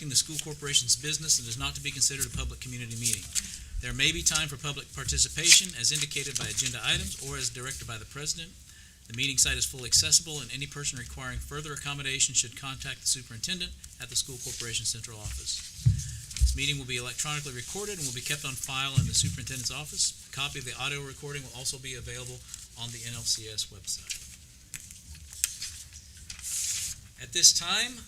conducting the school corporation's business and is not to be considered a public community meeting. There may be time for public participation as indicated by agenda items or as directed by the president. The meeting site is fully accessible, and any person requiring further accommodation should contact the superintendent at the school corporation central office. This meeting will be electronically recorded and will be kept on file in the superintendent's office. A copy of the audio recording will also be available on the NLCS website. At this time,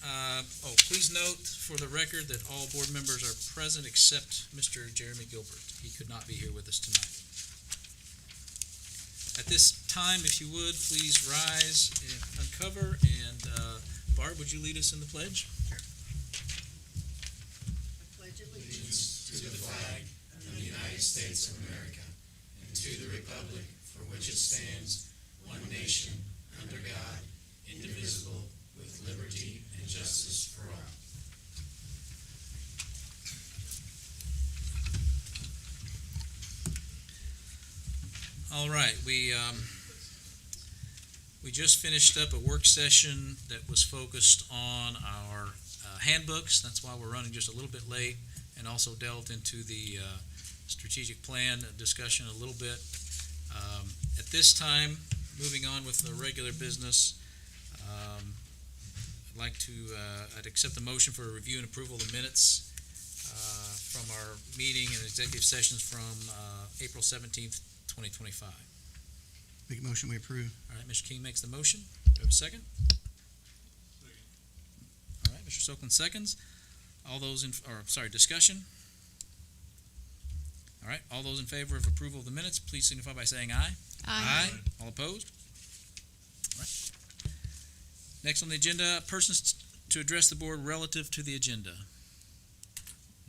please note for the record that all board members are present except Mr. Jeremy Gilbert. He could not be here with us tonight. At this time, if you would, please rise and uncover. And Barb, would you lead us in the pledge? I pledge allegiance to the flag of the United States of America and to the republic for which it stands, one nation, under God, indivisible, with liberty and justice for all. All right, we just finished up a work session that was focused on our handbooks. That's why we're running just a little bit late, and also delved into the strategic plan discussion a little bit. At this time, moving on with the regular business, I'd accept the motion for a review and approval of the minutes from our meeting and executive sessions from April 17th, 2025. Make a motion, we approve. All right, Mr. King makes the motion. Do we have a second? Second. All right, Mr. Sokolin seconds. Discussion. All right, all those in favor of approval of the minutes, please signify by saying aye. Aye. All opposed? All right. Next on the agenda, persons to address the board relative to the agenda.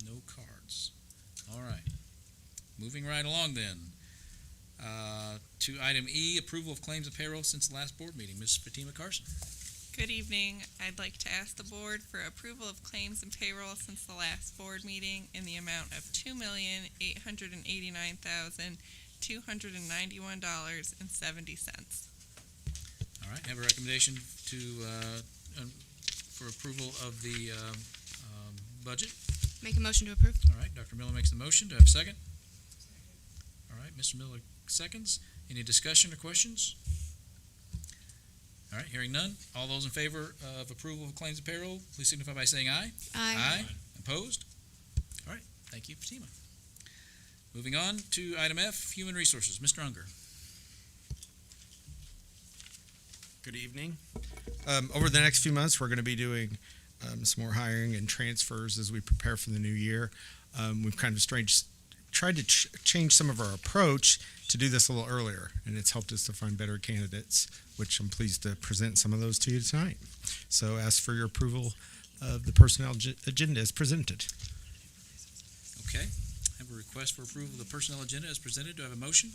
No cards. All right. Moving right along then. To item E, approval of claims and payroll since the last board meeting. Ms. Fatima Carson. Good evening. I'd like to ask the board for approval of claims and payroll since the last board meeting in the amount of $2,889,291.70. All right, have a recommendation for approval of the budget. Make a motion to approve. All right, Dr. Miller makes the motion. Do I have a second? All right, Mr. Miller seconds. Any discussion or questions? All right, hearing none. All those in favor of approval of claims and payroll, please signify by saying aye. Aye. Opposed? All right, thank you, Fatima. Moving on to item F, human resources. Mr. Unger. Good evening. Over the next few months, we're going to be doing some more hiring and transfers as we prepare for the new year. We've kind of tried to change some of our approach to do this a little earlier, and it's helped us to find better candidates, which I'm pleased to present some of those to you tonight. So ask for your approval of the personnel agenda as presented. Okay, I have a request for approval of the personnel agenda as presented. Do I have a motion?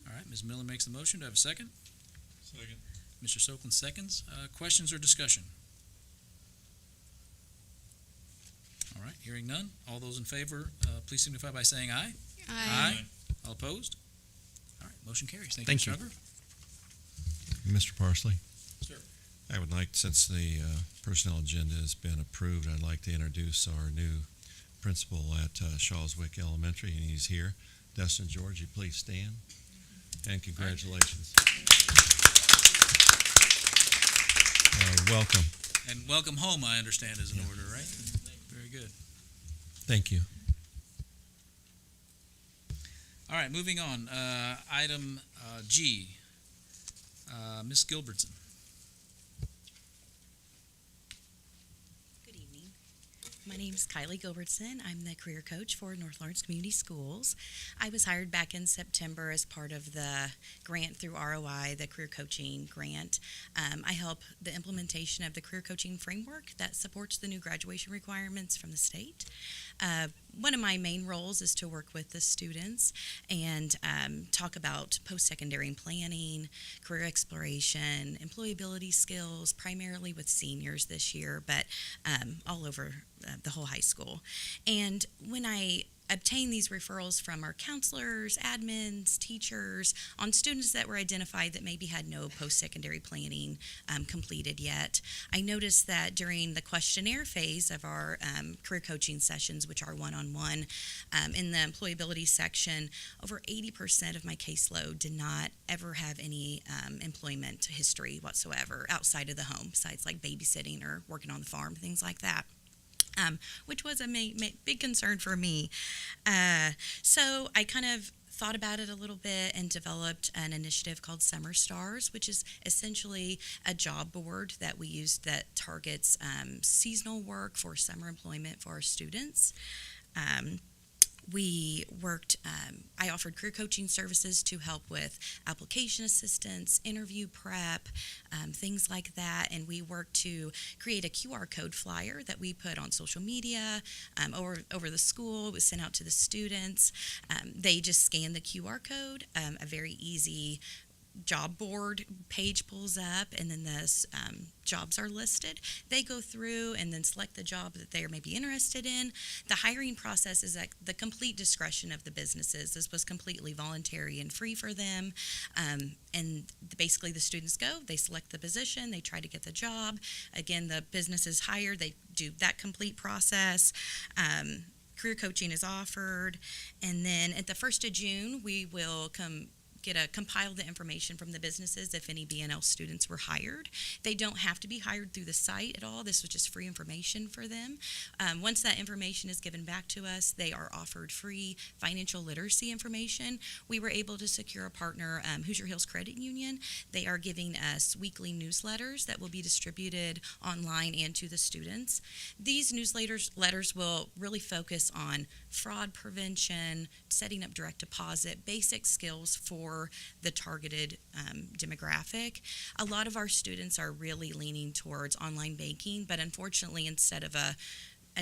All right, Ms. Miller makes the motion. Do I have a second? Second. Mr. Sokolin seconds. Questions or discussion? All right, hearing none. All those in favor, please signify by saying aye. Aye. All opposed? All right, motion carries. Thank Thank you, you. Mr. Unger. Mr. Parsley? Sir. I would like, since the personnel agenda has been approved, I'd like to introduce our new principal at Shawswick Elementary, and he's here. Dustin George, you please stand. And congratulations. Welcome. And welcome home, I understand, is in order, right? Very good. Thank you. All right, moving on. Item G. Ms. Gilbertson. Good evening. My name is Kylie Gilbertson. I'm the career coach for North Lawrence Community Schools. I was hired back in September as part of the grant through ROI, the career coaching grant. I help the implementation of the career coaching framework that supports the new graduation requirements from the state. One of my main roles is to work with the students and talk about post-secondary planning, career exploration, employability skills, primarily with seniors this year, but all over the whole high school. And when I obtain these referrals from our counselors, admins, teachers on students that were identified that maybe had no post-secondary planning completed yet. I noticed that during the questionnaire phase of our career coaching sessions, which are one-on-one, in the employability section, over 80% of my caseload did not ever have any employment history whatsoever outside of the home, besides like babysitting or working on the farm, things like that. Which was a big concern for me. So I kind of thought about it a little bit and developed an initiative called Summer Stars, which is essentially a job board that we use that targets seasonal work for summer employment for our students. We worked, I offered career coaching services to help with application assistance, interview prep, things like that. And we worked to create a QR code flyer that we put on social media, over the school. It was sent out to the students. They just scan the QR code, a very easy job board page pulls up, and then the jobs are listed. They go through and then select the job that they are maybe interested in. The hiring process is at the complete discretion of the businesses. This was completely voluntary and free for them. And basically the students go, they select the position, they try to get the job. Again, the business is hired, they do that complete process. Career coaching is offered. And then at the 1st of June, we will compile the information from the businesses if any BNL students were hired. They don't have to be hired through the site at all. This was just free information for them. Once that information is given back to us, they are offered free financial literacy information. We were able to secure a partner, Hoosier Hills Credit Union. They are giving us weekly newsletters that will be distributed online and to the students. These newsletters will really focus on fraud prevention, setting up direct deposit, basic skills for the targeted demographic. A lot of our students are really leaning towards online banking, but unfortunately, instead of a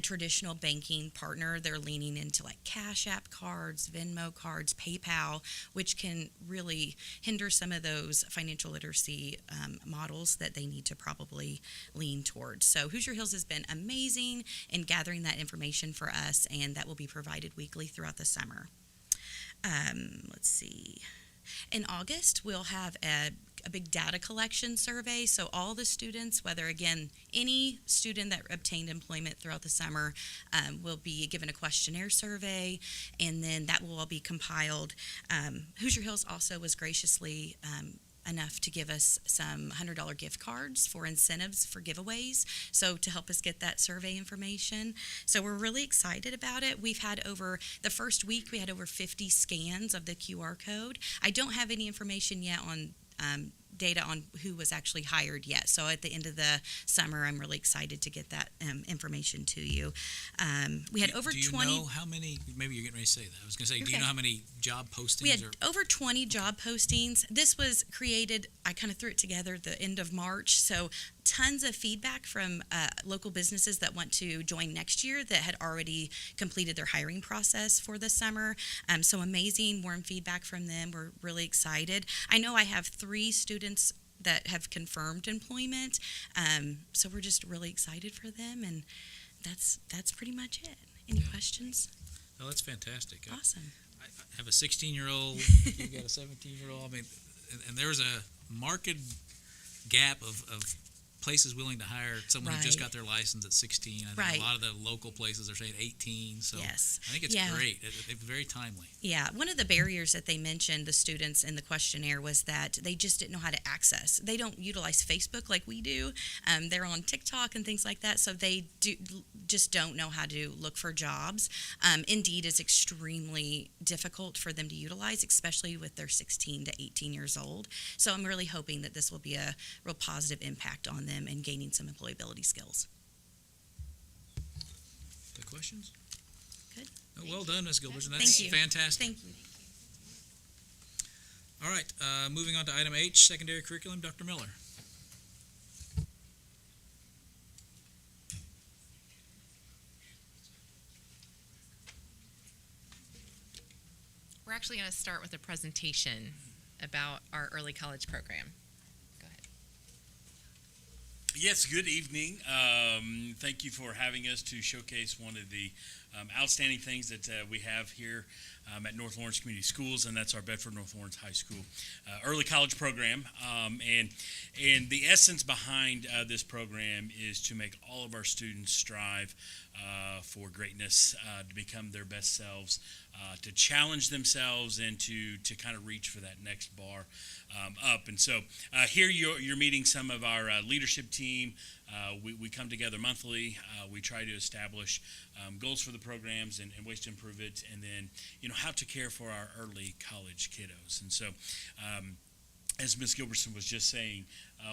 traditional banking partner, they're leaning into like Cash App cards, Venmo cards, PayPal, which can really hinder some of those financial literacy models that they need to probably lean towards. So Hoosier Hills has been amazing in gathering that information for us, and that will be provided weekly throughout the summer. Let's see. In August, we'll have a big data collection survey. So all the students, whether, again, any student that obtained employment throughout the summer will be given a questionnaire survey, and then that will all be compiled. Hoosier Hills also was graciously enough to give us some $100 gift cards for incentives for giveaways, so to help us get that survey information. So we're really excited about it. We've had the first week, we had over 50 scans of the QR code. I don't have any information yet on data on who was actually hired yet. So at the end of the summer, I'm really excited to get that information to you. We had over 20. Do you know how many, maybe you're getting ready to say that. I was going to say, do you Okay. know how many job postings? We had over 20 job postings. This was created, I kind of threw it together the end of March. So tons of feedback from local businesses that want to join next year that had already completed their hiring process for the summer. So amazing, warm feedback from them. We're really excited. I know I have 3 students that have confirmed employment. So we're just really excited for them, and that's pretty much it. Any questions? Oh, that's fantastic. Awesome. I have a 16-year-old, you got a 17-year-old. I mean, and there's a marked gap of places willing to hire someone who just Right. got their license at 16. I think Right. a lot of the local places are saying 18. So Yes. I think it's Yeah. great. It's very timely. Yeah, one of the barriers that they mentioned, the students in the questionnaire, was that they just didn't know how to access. They don't utilize Facebook like we do. They're on TikTok and things like that, so they just don't know how to look for jobs. Indeed is extremely difficult for them to utilize, especially with their 16 to 18 years old. So I'm really hoping that this will be a real positive impact on them and gaining some employability skills. The questions? Good. Oh, well done, Ms. Gilbertson. Thank That's you. fantastic. Thank you. All right, moving on to item H, secondary curriculum. Dr. Miller. We're actually going to start with a presentation about our early college program. Go ahead. Yes, good evening. Thank you for having us to showcase one of the outstanding things that we have here at North Lawrence Community Schools, and that's our Bedford North Lawrence High School early college program. And the essence behind this program is to make all of our students strive for greatness, to become their best selves, to challenge themselves, and to kind of reach for that next bar up. And so here you're meeting some of our leadership team. We come together monthly. We try to establish goals for the programs and ways to improve it, and then how to care for our early college kiddos. And so as Ms. Gilbertson was just saying,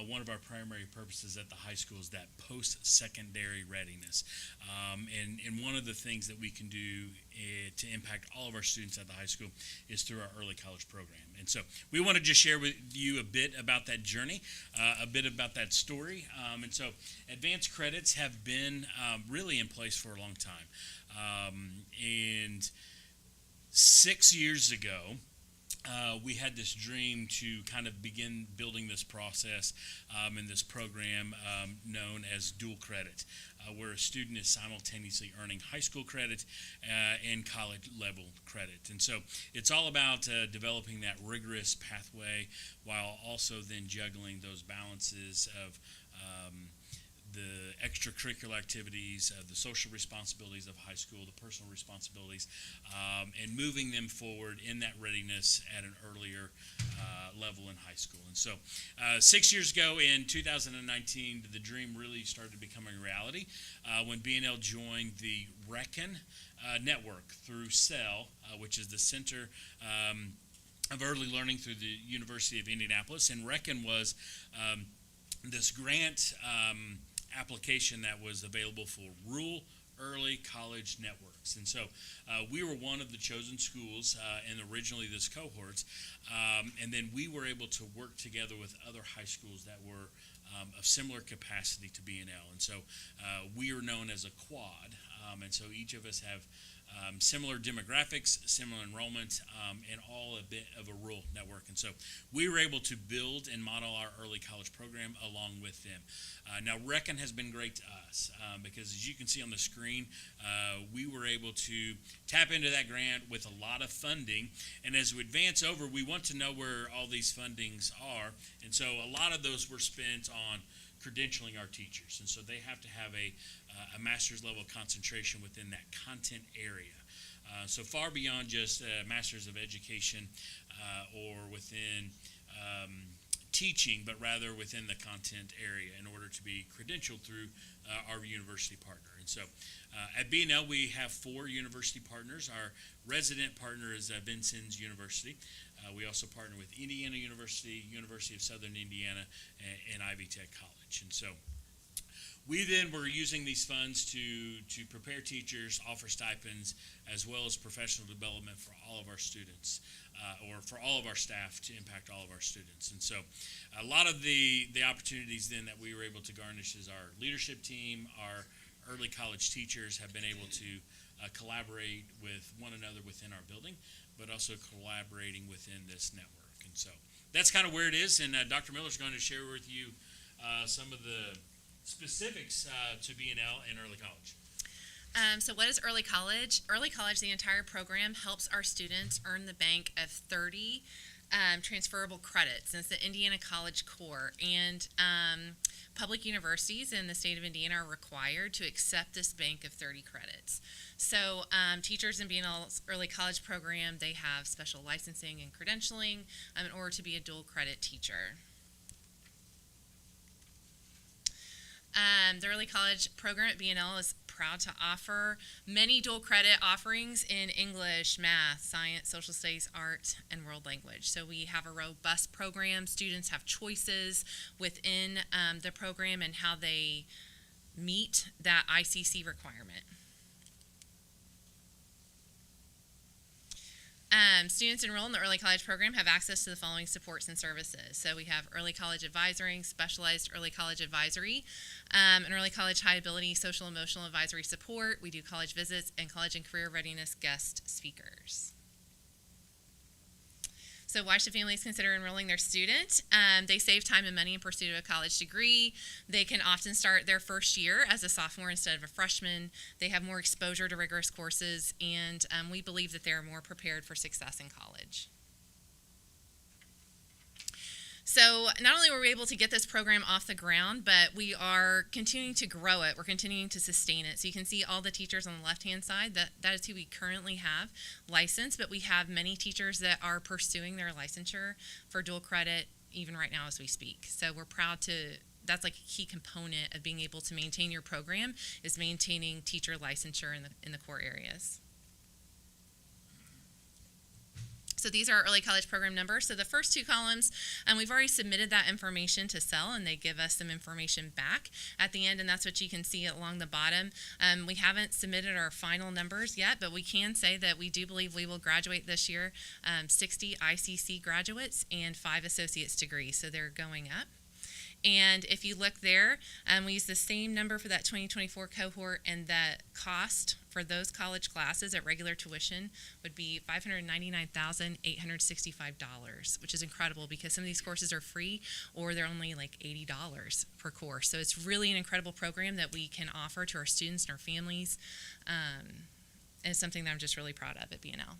one of our primary purposes at the high school is that post-secondary readiness. And one of the things that we can do to impact all of our students at the high school is through our early college program. And so we want to just share with you a bit about that journey, a bit about that story. And so advanced credits have been really in place for a long time. And 6 years ago, we had this dream to kind of begin building this process in this program known as dual credit, where a student is simultaneously earning high school credit and college level credit. And so it's all about developing that rigorous pathway while also then juggling those balances of the extracurricular activities, the social responsibilities of high school, the personal responsibilities, and moving them forward in that readiness at an earlier level in high school. And so 6 years ago in 2019, the dream really started becoming reality when BNL joined the Reckon network through CEL, which is the Center of Early Learning through the University of Indianapolis. And Reckon was this grant application that was available for rural early college networks. And so we were one of the chosen schools in originally this cohort, and then we were able to work together with other high schools that were of similar capacity to BNL. And so we are known as a quad, and so each of us have similar demographics, similar enrollment, and all a bit of a rural network. And so we were able to build and model our early college program along with them. Now, Reckon has been great to us because, as you can see on the screen, we were able to tap into that grant with a lot of funding. And as we advance over, we want to know where all these fundings are. And so a lot of those were spent on credentialing our teachers, and so they have to have a master's level concentration within that content area. So far beyond just masters of education or within teaching, but rather within the content area in order to be credentialed through our university partner. And so at BNL, we have 4 university partners. Our resident partner is Vincennes University. We also partner with Indiana University, University of Southern Indiana, and Ivy Tech College. And so we then were using these funds to prepare teachers, offer stipends, as well as professional development for all of our students, or for all of our staff to impact all of our students. And so a lot of the opportunities then that we were able to garnish is our leadership team, our early college teachers have been able to collaborate with one another within our building, but also collaborating within this network. And so that's kind of where it is, and Dr. Miller is going to share with you some of the specifics to BNL and early college. So what is early college? Early college, the entire program helps our students earn the bank of 30 transferable credits. And it's the Indiana College Core. And public universities in the state of Indiana are required to accept this bank of 30 credits. So teachers in BNL's early college program, they have special licensing and credentialing in order to be a dual credit teacher. The early college program at BNL is proud to offer many dual credit offerings in English, math, science, social studies, art, and world language. So we have a robust program. Students have choices within the program and how they meet that ICC requirement. Students enrolled in the early college program have access to the following supports and services. So we have early college advisory, specialized early college advisory, and early college high ability social emotional advisory support. We do college visits and college and career readiness guest speakers. So why should families consider enrolling their student? They save time and money in pursuit of a college degree. They can often start their first year as a sophomore instead of a freshman. They have more exposure to rigorous courses, and we believe that they're more prepared for success in college. So not only were we able to get this program off the ground, but we are continuing to grow it. We're continuing to sustain it. So you can see all the teachers on the left-hand side. That is who we currently have licensed, but we have many teachers that are pursuing their licensure for dual credit even right now as we speak. So we're proud to, that's like a key component of being able to maintain your program, is maintaining teacher licensure in the core areas. So these are our early college program numbers. So the first two columns, we've already submitted that information to SEL, and they give us some information back at the end, and that's what you can see along the bottom. We haven't submitted our final numbers yet, but we can say that we do believe we will graduate this year 60 ICC graduates and 5 associate's degrees, so they're going up. And if you look there, we use the same number for that 2024 cohort, and the cost for those college classes at regular tuition would be $599,865, which is incredible because some of these courses are free or they're only like $80 per course. So it's really an incredible program that we can offer to our students and our families. And it's something that I'm just really proud of at BNL.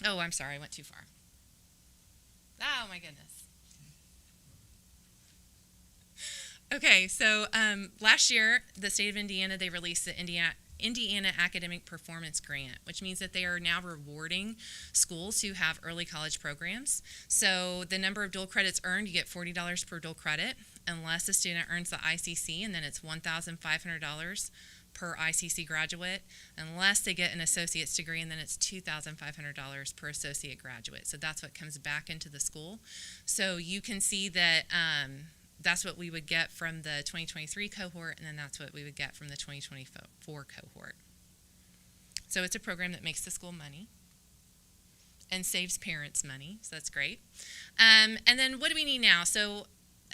Oh, I'm sorry, I went too far. Oh, my goodness. Okay, so last year, the state of Indiana, they released the Indiana Academic Performance Grant, which means that they are now rewarding schools who have early college programs. So the number of dual credits earned, you get $40 per dual credit, unless a student earns the ICC, and then it's $1,500 per ICC graduate, unless they get an associate's degree, and then it's $2,500 per associate graduate. So that's what comes back into the school. So you can see that that's what we would get from the 2023 cohort, and then that's what we would get from the 2024 cohort. So it's a program that makes the school money and saves parents money, so that's great. And then what do we need now? So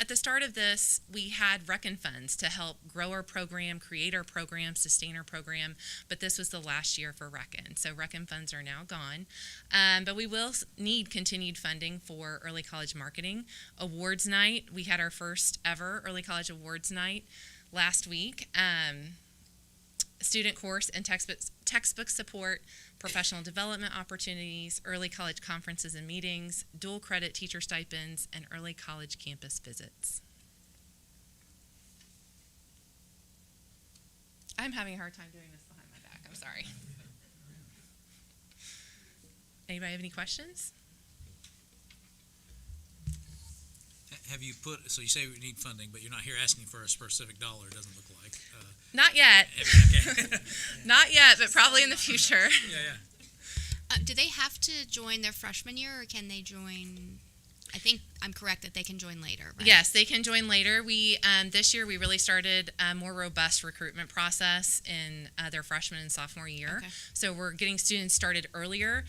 at the start of this, we had Reckon funds to help grow our program, create our program, sustain our program, but this was the last year for Reckon. So Reckon funds are now gone, but we will need continued funding for early college marketing. Awards night, we had our first ever early college awards night last week. Student course and textbook support, professional development opportunities, early college conferences and meetings, dual credit teacher stipends, and early college campus visits. I'm having a hard time doing this behind my back. I'm sorry. Anybody have any questions? Have you put, so you say we need funding, but you're not here asking for a specific dollar, it doesn't look like. Not yet. Okay. Not yet, but probably in the future. Yeah. Do they have to join their freshman year, or can they join? I think I'm correct that they can join later, right? Yes, they can join later. We this year we really started a more robust recruitment process in their freshman and sophomore year. Okay. So we're getting students started earlier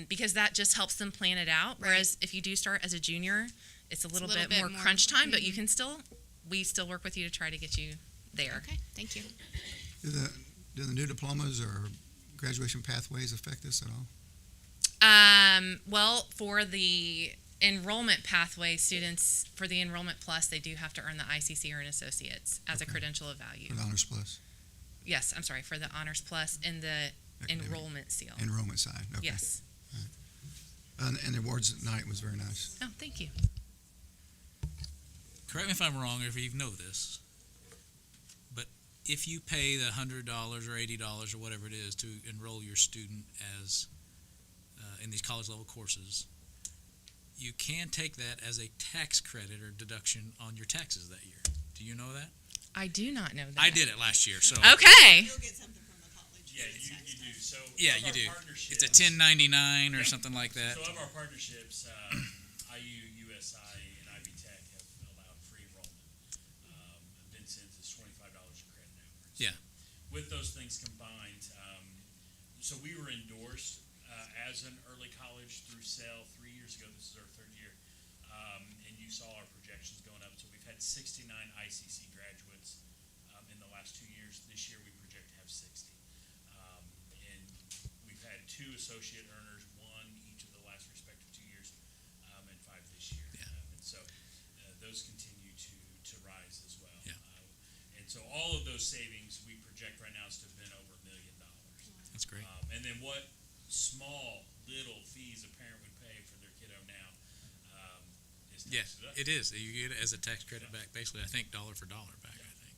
because that just helps them plan it out. Right. Whereas if you do start as a junior, it's a little bit more crunch time, but you can we still work with you to try to get you there. Okay, thank you. Do the new diplomas or graduation pathways affect this at all? Well, for the enrollment pathway students, for the Enrollment Plus, they do have to earn the ICC or an associate's as a credential of value. For the Honors Plus? Yes, I'm sorry, for the Honors Plus and the Academic. enrollment seal. Enrollment side, okay. Yes. And the awards at night was very nice. Oh, thank you. Correct me if I'm wrong, or if you know this, but if you pay the $100 or $80 or whatever it is to enroll your student as in these college level courses, you can take that as a tax credit or deduction on your taxes that year. Do you know that? I do not know that. I did it last year, so. Okay. You'll get something from the college. Yeah, you do. So Yeah, of you our do. partnerships- It's a 1099 or something like that. So of our partnerships, IU, USI, and Ivy Tech have allowed free enrollment. Vincent's is $25 a credit hour. Yeah. With those things combined, so we were endorsed as an early college through SEL 3 years ago. This is our third year. And you saw our projections going up. So we've had 69 ICC graduates in the last 2 years. This year we project to have 60. had 2 associate earners, 1 each of the last respective 2 years, and 5 this year. Yeah. And so those continue to rise as well. Yeah. And so all of those savings we project right now is to have been over $1 million. That's great. And then what small little fees a parent would pay for their kiddo now is tax Yes, deductible. it is. You get it as a tax credit back, basically, I think dollar for dollar back, I think.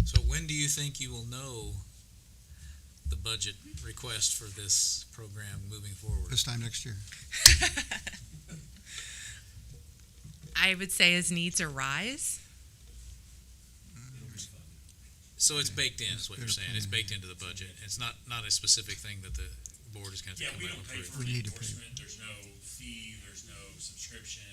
So when do you think you will know the budget request for this program moving forward? This time next year. I would say as needs arise. So it's baked in, is what you're Good saying. It's plan. baked into the budget. It's not a specific thing that the board is going to Yeah, come we out don't and pay approve. for We any need to pay. enforcement, there's no fee, there's no subscription,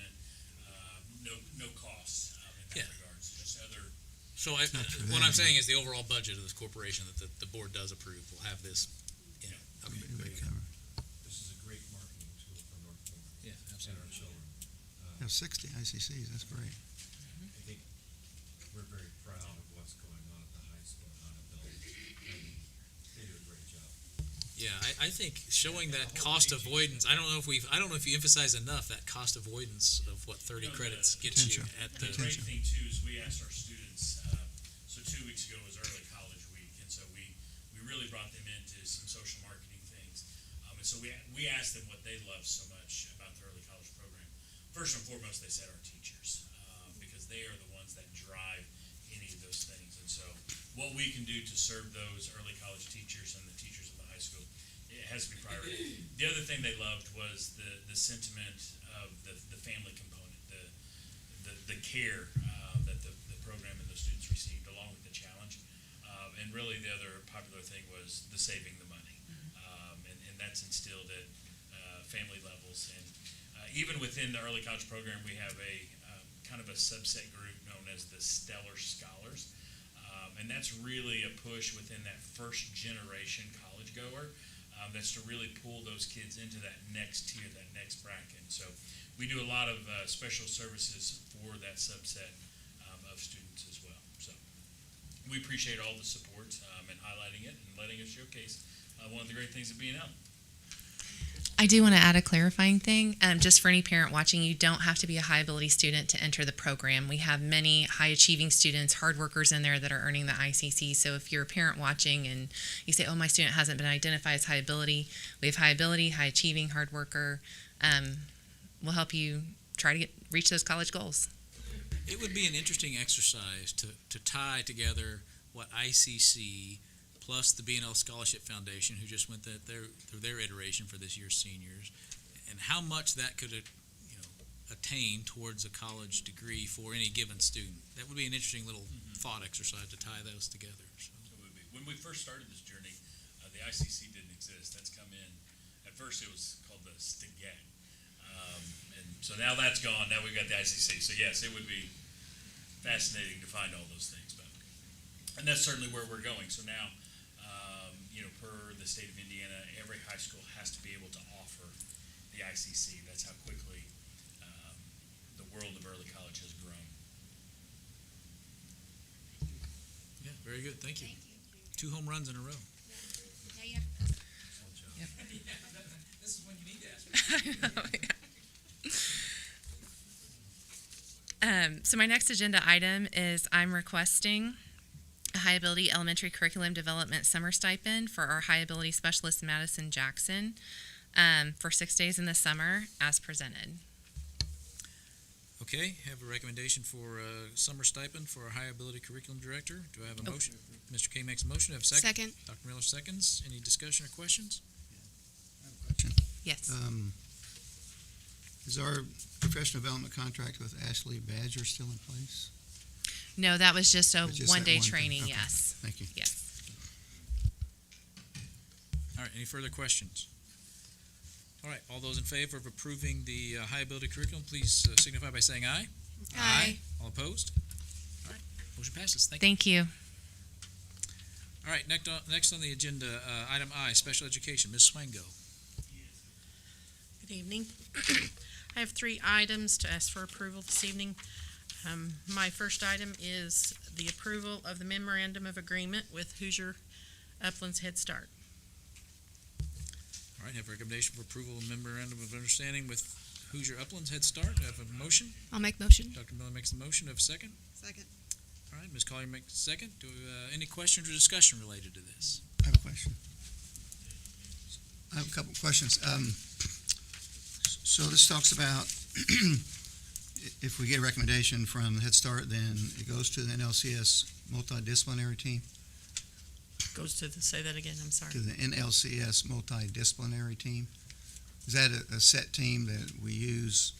no cost in Yeah. that regard, so just other. So not for what them. I'm saying is the overall budget of this corporation that the board does approve will have this in it. Okay, very good. This is a great marketing tool for North Florida Yeah, and absolutely. our children. We have 60 ICCs, that's great. I think we're very proud of what's going on at the high school in Huntsville, and they do a great job. Yeah, I think showing that cost avoidance, I don't know if you emphasize enough that cost avoidance of what 30 No, credits gets you Potential. at The the, great thing too is we asked our students, so 2 weeks ago was early college week, and so we really brought them into some social marketing things. And so we asked them what they love so much about the early college program. First and foremost, they said our teachers, because they are the ones that drive any of those things. And so what we can do to serve those early college teachers and the teachers of the high school, it has to be priority. The other thing they loved was the sentiment of the family component, the care that the program and the students received, along with the challenge. And really, the other popular thing was the saving the money, and that's instilled at family levels. And even within the early college program, we have a kind of a subset group known as the Stellar Scholars, and that's really a push within that first generation college goer. That's to really pull those kids into that next tier, that next bracket. So we do a lot of special services for that subset of students as well. So we appreciate all the support and highlighting it and letting us showcase one of the great things of being out. I do want to add a clarifying thing. Just for any parent watching, you don't have to be a high ability student to enter the program. We have many high achieving students, hard workers in there that are earning the ICC. So if you're a parent watching and you say, oh, my student hasn't been identified as high ability, we have high ability, high achieving, hard worker. We'll help you try to reach those college goals. it would be an interesting exercise to tie together what ICC plus the B&L Scholarship Foundation, who just went through their iteration for this year's seniors, and how much that could attain towards a college degree for any given student. That would be an interesting little thought exercise to tie those together. So. It would be. When we first started this journey, the ICC didn't exist. That's come in. At first, it was called the STIGAT. And so now that's gone. Now we've got the ICC. So yes, it would be fascinating to find all those things. And that's certainly where we're going. So now, per the state of Indiana, every high school has to be able to offer the ICC. That's how quickly the world of early college has grown. Yeah, very good. Thank you. 2 home runs in a row. Now you have This is when you need to ask. So my next agenda item is I'm requesting a high ability elementary curriculum development summer stipend for our high ability specialist Madison Jackson for 6 days in the summer as presented. Okay, have a recommendation for a summer stipend for our high ability curriculum director. Do I have a motion? Mr. K makes a motion. Do I have a second? second. Dr. Miller seconds. Any discussion or questions? Yes. Is our professional development contract with Ashley Badger still in place? No, that was just a It's just that one-day one thing. training, Okay. yes. Thank you. Yes. All right, any further questions? All right, all those in favor of approving the high ability curriculum, please signify by saying aye. Aye. All opposed? All right, motion passes. Thank you. Thank you. All right, next on the agenda, item I, special education. Ms. Swango. Good evening. I have 3 items to ask for approval this evening. My first item is the approval of the memorandum of agreement with Hoosier Uplands Head Start. All right, have a recommendation for approval of memorandum of understanding with Hoosier Uplands Head Start. Do I have a motion? I'll make motion. Dr. Miller makes the motion. Do I have a second? Second. All right, Ms. Collier makes the second. Any questions or discussion related to this? I have a question. I have a couple of questions. So this talks about if we get a recommendation from Head Start, then it goes to the NLCS multidisciplinary team, Goes to say that again, I'm sorry. to the NLCS multidisciplinary team. Is that a set team that we use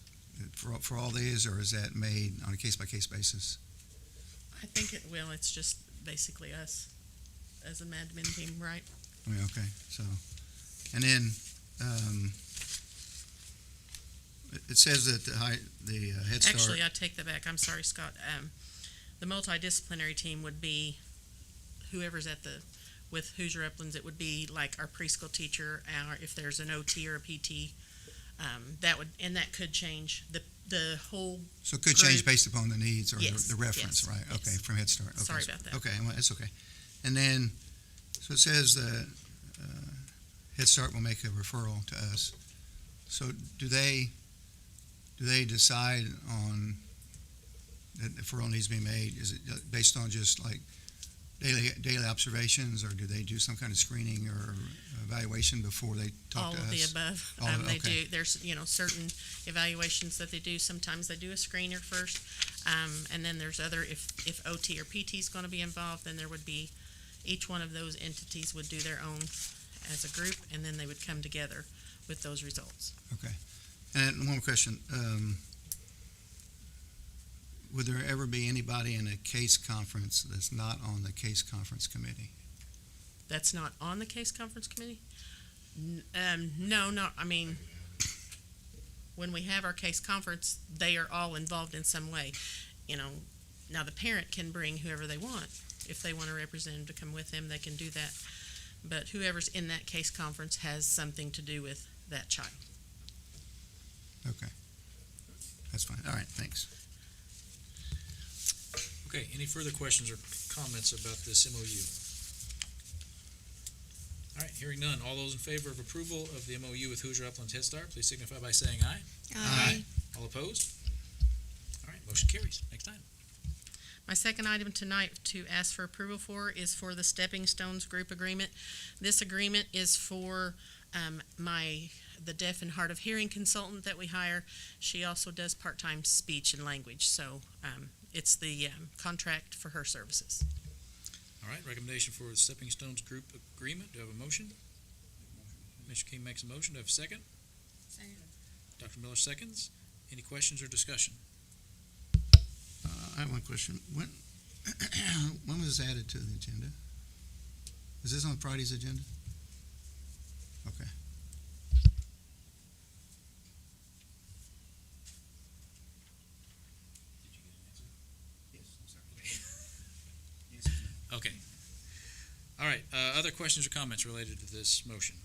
for all these, or is that made on a case-by-case basis? I think it will, it's just basically us as an admin team, right? Okay, so, and then, it says that the Head Start. Actually, I take that back, I'm sorry, Scott. The multidisciplinary team would be whoever's with Hoosier Uplands, it would be like our preschool teacher, if there's an OT or a PT, that could change. The whole So it could change group. based upon the needs or Yes, the reference, yes, right? yes. Okay, from Head Start. Okay. Sorry about that. Okay, well, that's okay. And then, so it says that Head Start will make a referral to us. So do they decide on that the referral needs to be made? Is it based on just like daily observations, or do they do some kind of screening or evaluation before they talk All to us? of the above. All of- They okay. do, there's, certain evaluations that they do. Sometimes they do a screener first. And then there's other, if OT or PT is going to be involved, then there would be, each one of those entities would do their own as a group, and then they would come together with those results. Okay. And one more question. Would there ever be anybody in a case conference that's not on the case conference committee? That's not on the case conference committee? No, when we have our case conference, they are all involved in some way. Now the parent can bring whoever they want. If they want a representative to come with them, they can do that. But whoever's in that case conference has something to do with that child. Okay. That's fine. All right, thanks. Okay, any further questions or comments about this MOU? All right, hearing none. All those in favor of approval of the MOU with Hoosier Uplands Head Start, please signify by saying aye. Aye. All opposed? All right, motion carries. Next item. My second item tonight to ask for approval for is for the Stepping Stones Group Agreement. This agreement is for the deaf and hard of hearing consultant that we hire. She also does part-time speech and language, so it's the contract for her services. All right, recommendation for the Stepping Stones Group Agreement. Do I have a motion? Mr. King makes a motion. Do I have a second? Second. Dr. Miller seconds. Any questions or discussion? I have one question. When was this added to the agenda? Is this on Friday's agenda? Okay. Okay. All right, other questions or comments related to this motion?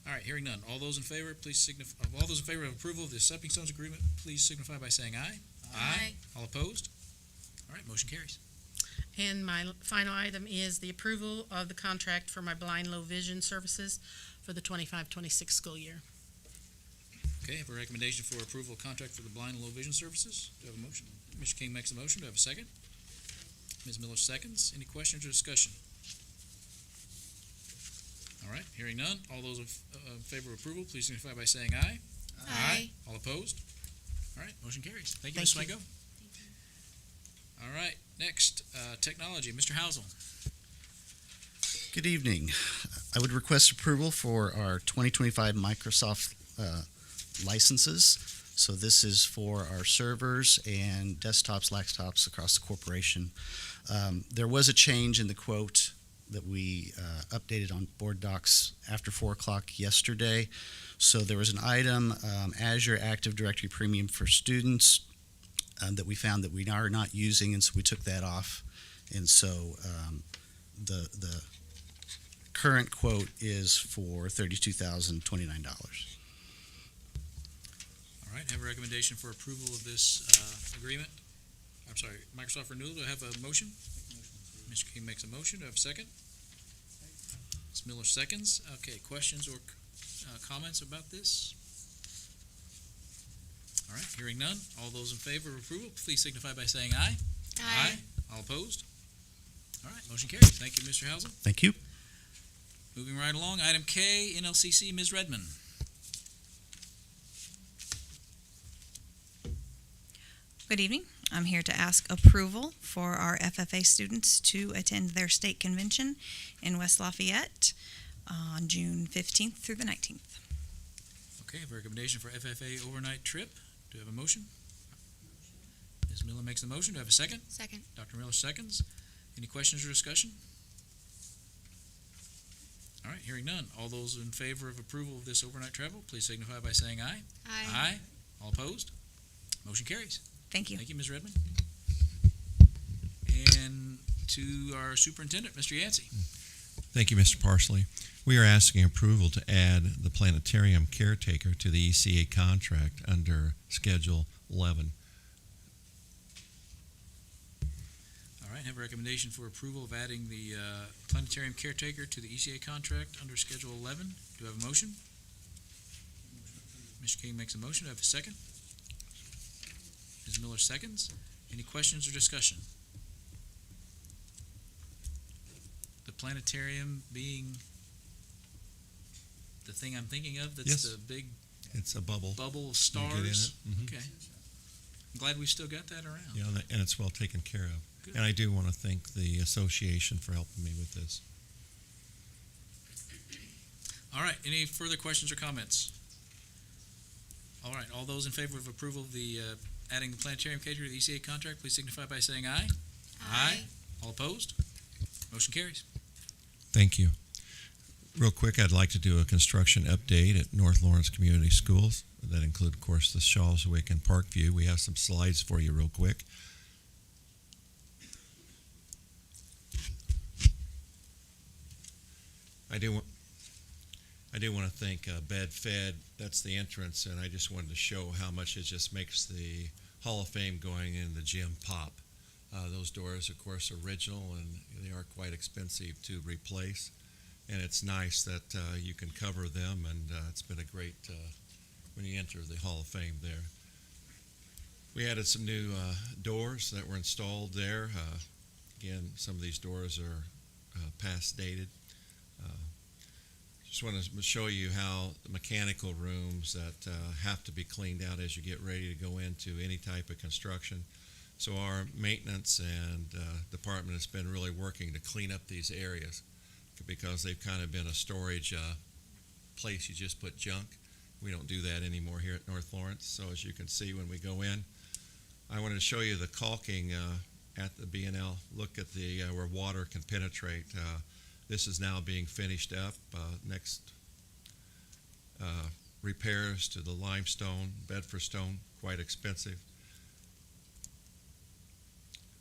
All right, hearing none. All those in favor, please signify. All those in favor of approval of the Stepping Stones Agreement, please signify by saying aye. Aye. All opposed? All right, motion carries. And my final item is the approval of the contract for my blind low vision services for the 25-26 school year. Okay, I have a recommendation for approval of contract for the blind and low vision services. Do I have a motion? Mr. King makes a motion. Do I have a second? Ms. Miller seconds. Any questions or discussion? All right, hearing none. All those in favor of approval, please signify by saying aye. Aye. All opposed? All right, motion carries. Thank you, Thank Ms. you. Swango. All right, next, technology. Mr. Housel. Good evening. I would request approval for our 2025 Microsoft licenses. So this is for our servers and desktops, laptops across the corporation. There was a change in the quote that we updated on board docs after 4 o'clock yesterday. So there was an item, Azure Active Directory Premium for students, that we found that we are not using, and so we took that off. And so the current quote is for $32,029. All right, have a recommendation for approval of this agreement. I'm sorry, Microsoft renewal. Do I have a motion? Mr. King makes a motion. Do I have a second? Ms. Miller seconds. Okay, questions or comments about this? All right, hearing none. All those in favor of approval, please signify by saying aye. All opposed? All right, motion carries. Thank you, Mr. Hausen. Thank you. Moving right along, item K, NLCC, Ms. Redmond. Good evening. I'm here to ask approval for our FFA students to attend their state convention in West Lafayette on June 15th through the 19th. Okay, I have a recommendation for FFA overnight trip. Do I have a motion? Ms. Miller makes the motion. Do I have a second? Second. Dr. Miller seconds. Any questions or discussion? All right, hearing none. All those in favor of approval of this overnight travel, please signify by saying aye. Aye. All opposed? Motion carries. Thank you. Thank you, Ms. Redmond. And to our superintendent, Mr. Yancey. Thank you, Mr. Parsley. We are asking approval to add the planetarium caretaker to the ECA contract under Schedule 11. All right, I have a recommendation for approval of adding the planetarium caretaker to the ECA contract under Schedule 11. Do I have a motion? Mr. King makes a motion. Do I have a second? Ms. Miller seconds. Any questions or discussion? The planetarium being the thing I'm thinking of, that's Yes. the big It's a bubble. bubble of You get in stars. it. Mhm. Okay. I'm glad we've still got that around. Yeah, and it's well taken care of. Good. And I do want to thank the association for helping me with this. All right, any further questions or comments? All right, all those in favor of approval of the adding the planetarium caterer to the ECA contract, please signify by saying aye. All opposed? Motion carries. Thank you. Real quick, I'd like to do a construction update at North Lawrence Community Schools. That include, of course, the Shawswick and Parkview. We have some slides for you real quick. I do want to thank Bed-Fed. That's the entrance, and I just wanted to show how much it just makes the Hall of Fame going in the gym pop. Those doors, of course, are original, and they are quite expensive to replace. And it's nice that you can cover them, and it's been a great when you enter the Hall of Fame there. We added some new doors that were installed there. Again, some of these doors are past dated. Just want to show you how the mechanical rooms that have to be cleaned out as you get ready to go into any type of construction. So our maintenance and department has been really working to clean up these areas because they've kind of been a storage place you just put junk. We don't do that anymore here at North Lawrence. So as you can see when we go in, I wanted to show you the caulking at the B&L. Look at the where water can penetrate. This is now being finished up. Next repairs to the limestone, Bedford stone, quite expensive.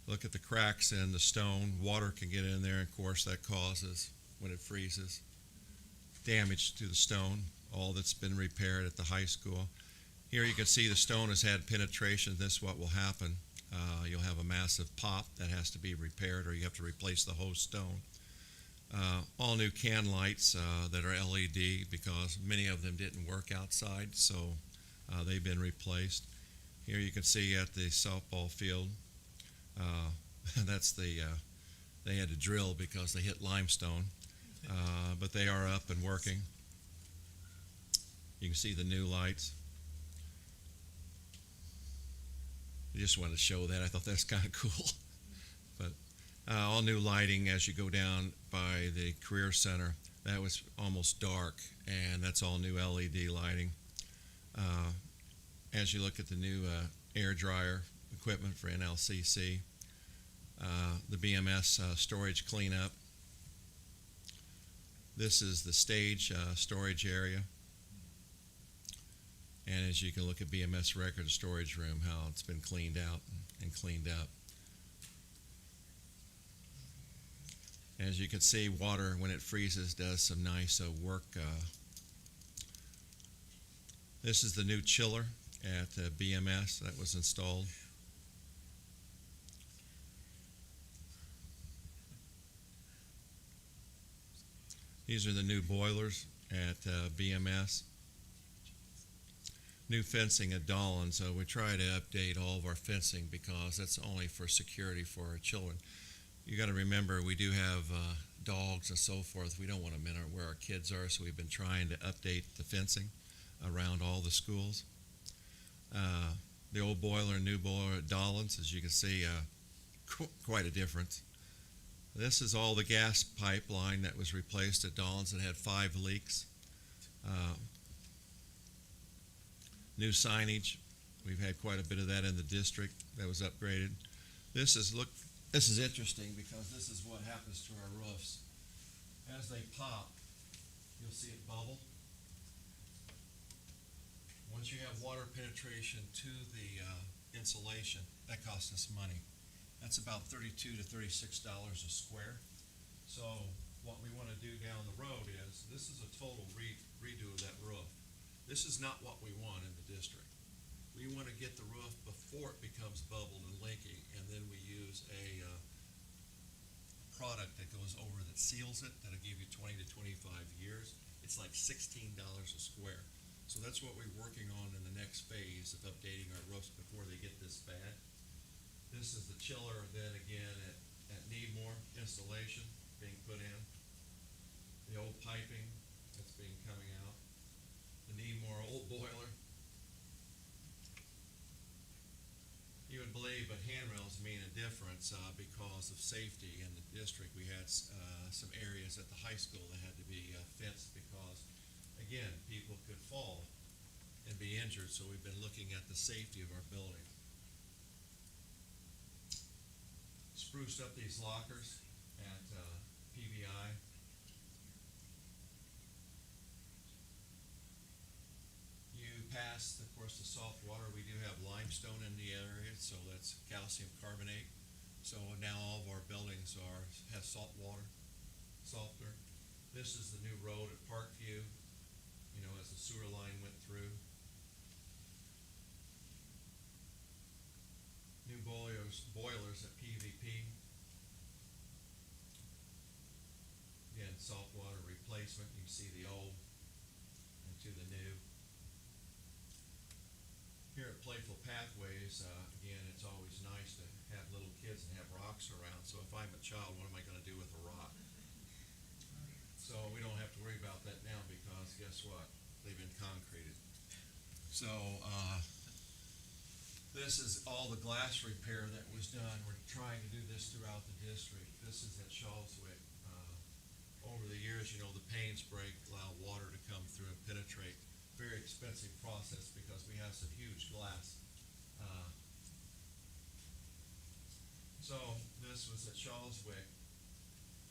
Look at the cracks in the stone. Water can get in there, and of course that causes, when it freezes, damage to the stone. All that's been repaired at the high school. Here you can see the stone has had penetration. This is what will happen. You'll have a massive pop that has to be repaired, or you have to replace the whole stone. All new can lights that are LED because many of them didn't work outside, so they've been replaced. Here you can see at the softball field, that's the, they had to drill because they hit limestone, but they are up and working. You can see the new lights. I just wanted to show that. I thought that's kind of cool. But all new lighting as you go down by the Career Center. That was almost dark, and that's all new LED lighting. As you look at the new air dryer equipment for NLCC, the BMS storage cleanup. This is the stage storage area. And as you can look at BMS record storage room, how it's been cleaned out and cleaned up. As you can see, water, when it freezes, does some nice work. This is the new chiller at BMS that was installed. These are the new boilers at BMS. New fencing at Dolan, so we try to update all of our fencing because that's only for security for our children. You got to remember, we do have dogs and so forth. We don't want to minimize where our kids are, so we've been trying to update the fencing around all the schools. The old boiler and new boiler at Dolan's, as you can see, quite a difference. This is all the gas pipeline that was replaced at Dolan's. It had 5 leaks. New signage. We've had quite a bit of that in the district that was upgraded. This is interesting because this is what happens to our roofs. As they pop, you'll see it bubble. Once you have water penetration to the insulation, that costs us money. That's about $32 to $36 a square. So what we want to do down the road is, this is a total redo of that roof. This is not what we want in the district. We want to get the roof before it becomes bubbled and leaking, and then we use a product that goes over that seals it, that'll give you 20 to 25 years. It's like $16 a square. So that's what we're working on in the next phase of updating our roofs before they get this bad. This is the chiller then again at Needmore installation being put in. The old piping that's being coming out. The Needmore old boiler. You would believe, but handrails mean a difference because of safety in the district. We had some areas at the high school that had to be fenced because, again, people could fall and be injured, so we've been looking at the safety of our buildings. Spruced up these lockers at PVI. You pass, of course, the soft water. We do have limestone in the area, so that's calcium carbonate. So now all of our buildings have salt water, softener. This is the new road at Parkview, as the sewer line went through. New boilers at PVP. Again, saltwater replacement. You can see the old and to the new. Here at Playful Pathways, again, it's always nice to have little kids and have rocks around. So if I'm a child, what am I going to do with a rock? So we don't have to worry about that now because guess what? They've been concreted. So this is all the glass repair that was done. We're trying to do this throughout the district. This is at Shawswick. Over the years, the panes break, allow water to come through and penetrate. Very expensive process because we have some huge glass. So this was at Shawswick.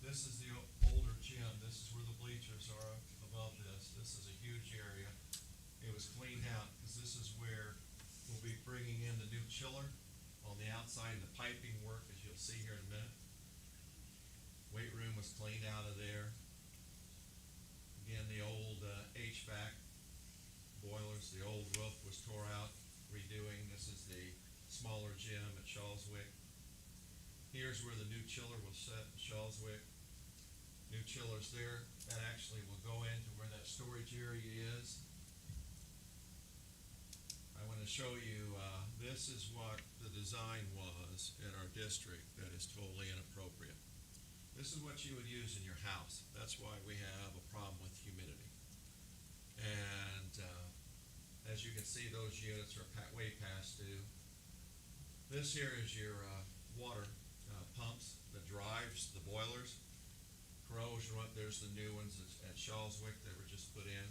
This is the older gym. This is where the bleachers are above this. This is a huge area. It was cleaned out because this is where we'll be bringing in the new chiller on the outside and the piping work, as you'll see here in a minute. Weight room was cleaned out of there. Again, the old HVAC boilers, the old roof was tore out, redoing. This is the smaller gym at Shawswick. Here's where the new chiller was set in Shawswick. New chillers there. That actually will go into where that storage area is. I want to show you, this is what the design was in our district that is totally inappropriate. This is what you would use in your house. That's why we have a problem with humidity. And as you can see, those units are way past due. This here is your water pumps, the drives, the boilers. Corrosion, there's the new ones at Shawswick that were just put in.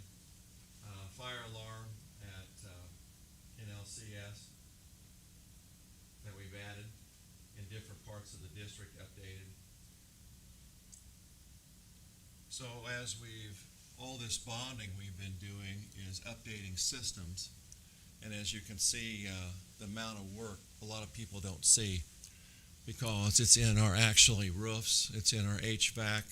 Fire alarm at NLCS that we've added in different parts of the district, updated. So all this bonding we've been doing is updating systems. And as you can see, the amount of work a lot of people don't see because it's in our roofs, it's in our HVAC,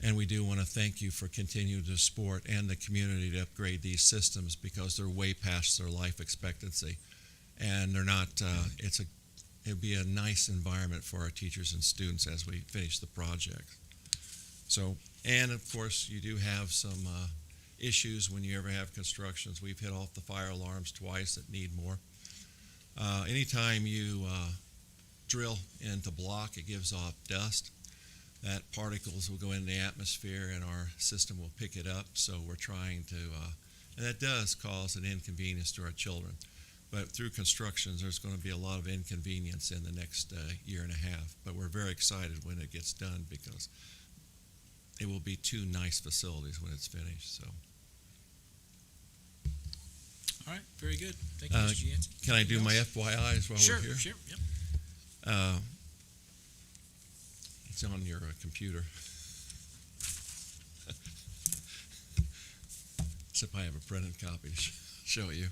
and we do want to thank you for continuing to support and the community to upgrade these systems because they're way past their life expectancy. And they're not, it'd be a nice environment for our teachers and students as we finish the project. So And of course, you do have some issues when you ever have constructions. We've hit off the fire alarms twice that need more. Anytime you drill into block, it gives off dust. That particles will go into the atmosphere and our system will pick it up. So we're trying to, and that does cause an inconvenience to our children. But through constructions, there's going to be a lot of inconvenience in the next year and a half. But we're very excited when it gets done because it will be two nice facilities when it's finished. So, All right, very good. Thank you, Mr. Yancey. can I do my Anything else? FYIs while Sure, we're here? sure, yep. It's on your computer. Except I have a printed copy to show you.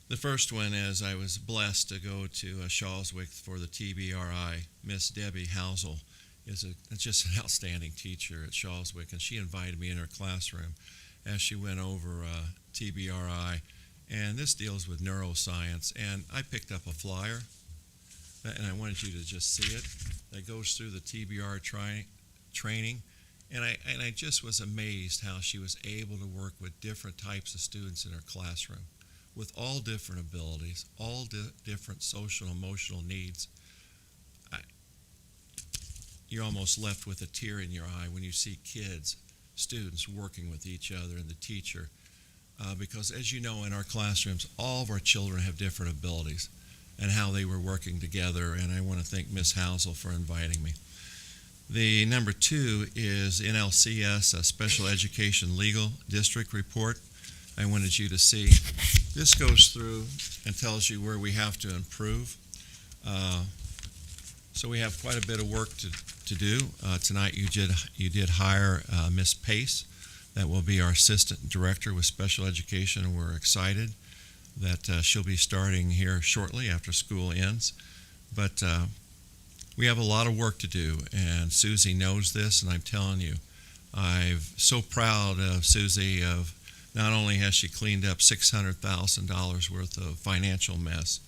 The first one is I was blessed to go to Shawswick for the TBRI. Miss Debbie Housel is just an outstanding teacher at Shawswick, and she invited me in her classroom as she went over TBRI. And this deals with neuroscience, and I picked up a flyer, and I wanted you to just see it. That goes through the TBR training, and I just was amazed how she was able to work with different types of students in her classroom, with all different abilities, all different social and emotional needs. You're almost left with a tear in your eye when you see students working with each other and the teacher, because as you know, in our classrooms, all of our children have different abilities and how they were working together, and I want to thank Ms. Housel for inviting me. The number 2 is NLCS, a Special Education Legal District Report. I wanted you to see. This goes through and tells you where we have to improve. So we have quite a bit of work to do. Tonight you did hire Miss Pace. That will be our Assistant Director with Special Education, and we're excited that she'll be starting here shortly after school ends. But we have a lot of work to do, and Susie knows this, and I'm telling you, I'm so proud of Susie. Of not only has she cleaned up $600,000 worth of financial mess,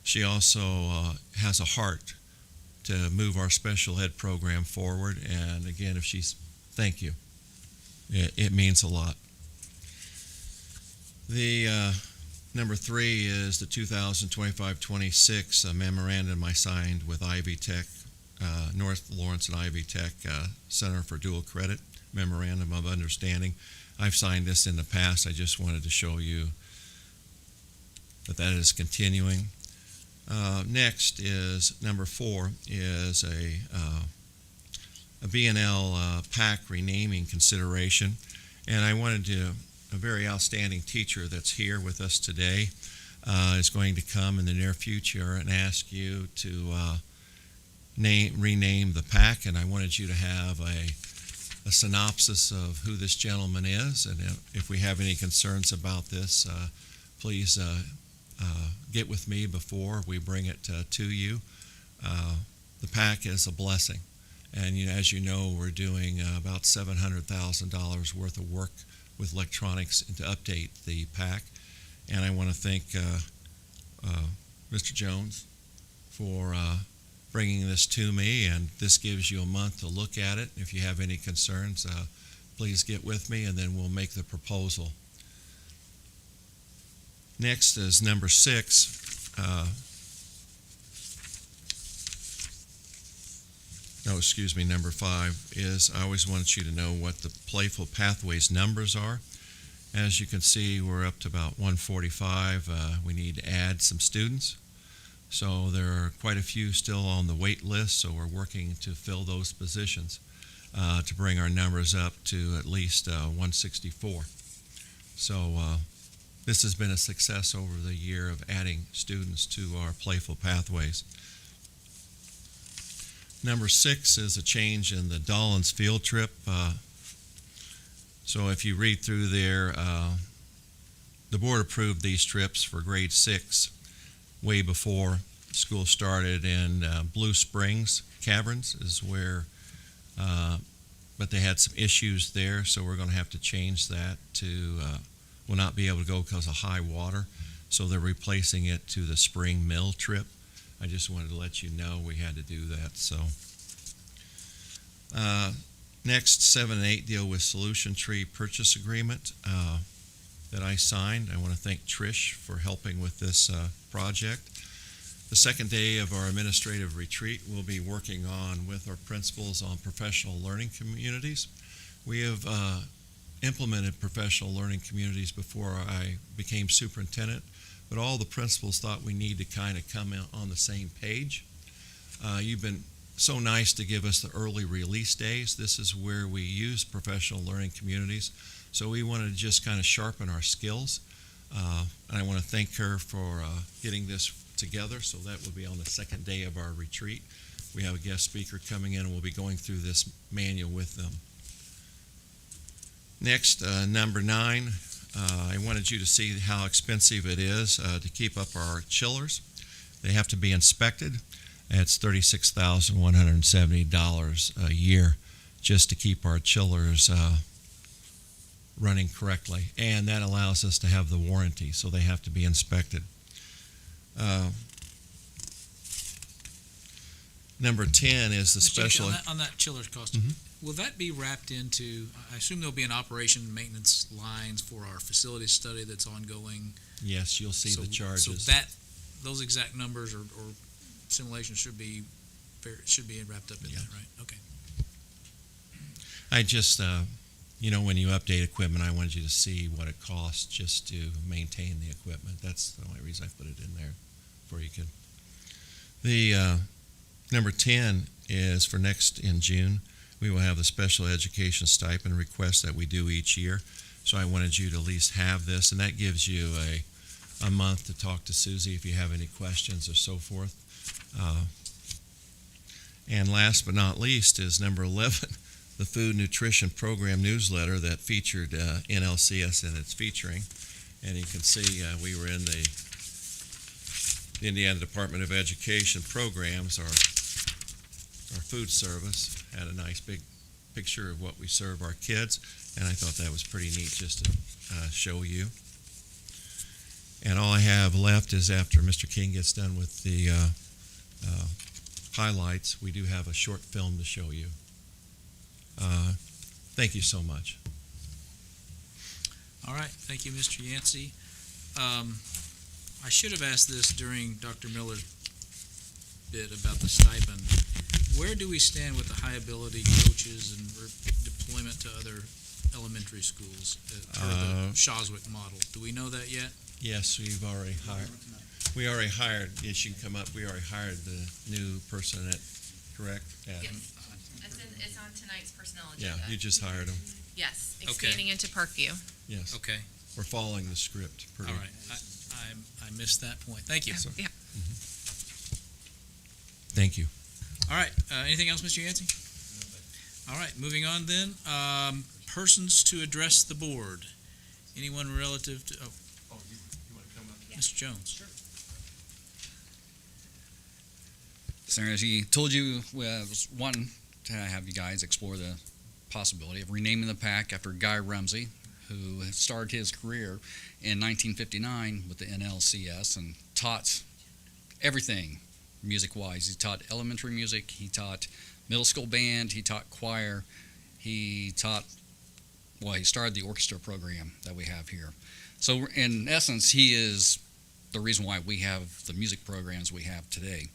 she also has a heart to move our special ed program forward. And again, thank you. It means a lot. The number 3 is the 2025-26 memorandum I signed with Ivy Tech, North Lawrence and Ivy Tech Center for Dual Credit Memorandum of Understanding. I've signed this in the past. I just wanted to show you that is continuing. Next is number 4 is a B&L PAC renaming consideration, and I wanted a very outstanding teacher that's here with us today is going to come in the near future and ask you to rename the PAC, and I wanted you to have a synopsis of who this gentleman is, and if we have any concerns about this, please get with me before we bring it to you. The PAC is a blessing, and as you know, we're doing about $700,000 worth of work with electronics to update the PAC, and I want to thank Mr. Jones for bringing this to me, and this gives you a month to look at it. If you have any concerns, please get with me, and then we'll make the proposal. Next is number 6. Number 5 is I always want you to know what the Playful Pathways numbers are. As you can see, we're up to about 145. We need to add some students. So there are quite a few still on the wait list, so we're working to fill those positions to bring our numbers up to at least 164. So this has been a success over the year of adding students to our Playful Pathways. Number 6 is a change in the Dollins field trip. So if you read through there, the board approved these trips for grade 6 way before school started, in Blue Springs Caverns is where, but they had some issues there, so we're going to have to change that to, we'll not be able to go because of high water, so they're replacing it to the Spring Mill trip. I just wanted to let you know we had to do that. So Next, 7 and 8 deal with Solution Tree purchase agreement that I signed. I want to thank Trish for helping with this project. The second day of our administrative retreat, we'll be working on with our principals on professional learning communities. We have implemented professional learning communities before I became superintendent, but all the principals thought we need to kind of come out on the same page. You've been so nice to give us the early release days. This is where we use professional learning communities. So we wanted to just kind of sharpen our skills. And I want to thank her for getting this together. So that will be on the second day of our retreat. We have a guest speaker coming in and we'll be going through this manual with them. Next, number 9, I wanted you to see how expensive it is to keep up our chillers. They have to be inspected. It's $36,170 a year just to keep our chillers running correctly. And that allows us to have the warranty, so they have to be inspected. Number 10 is the Mr. Yancey, special... on that chiller's cost, will that be wrapped into, I assume there'll be an operation and maintenance lines for our facility study that's ongoing? Yes, you'll see the charges. So those exact numbers or simulations should be wrapped up in that, right? Okay. I just, when you update equipment, I wanted you to see what it costs just to maintain the equipment. That's the only reason I put it in there for you could. The number 10 is for next in June. We will have the special education stipend request that we do each year. So I wanted you to at least have this, and that gives you a month to talk to Susie if you have any questions or so forth. And last but not least is number 11, the Food Nutrition Program newsletter that featured NLCS in its featuring. And you can see we were in the Indiana Department of Education programs. Our food service had a nice big picture of what we serve our kids, and I thought that was pretty neat just to show you. And all I have left is after Mr. King gets done with the highlights, we do have a short film to show you. Thank you so much. All right, thank you, Mr. Yancey. I should have asked this during Dr. Miller's bit about the stipend. Where do we stand with the high ability coaches and deployment to other elementary schools for the Shawswick model? Do we know that yet? Yes, we've already hired. We already hired. Yes, you can come up. We already hired the new person. Correct? Yeah. Yes. It's on tonight's personnel agenda. Yeah, you just hired him. Yes, expanding into Parkview. Yes. Okay. We're following the script. All right. I missed that point. Thank you. Yeah. Thank you. All right. Anything else, Mr. Yancey? All right. Moving on then. Persons to address the board. Anyone relative to? Oh, you want to come up? Mr. Jones. Sure. Sarah, as he told you, was one to have you guys explore the possibility of renaming the pack after Guy Rumsey, who started his career in 1959 with the NLCS and taught everything music-wise. He taught elementary music, he taught middle school band, he taught choir, he started the orchestra program that we have here. So in essence, he is the reason why we have the music programs we have today.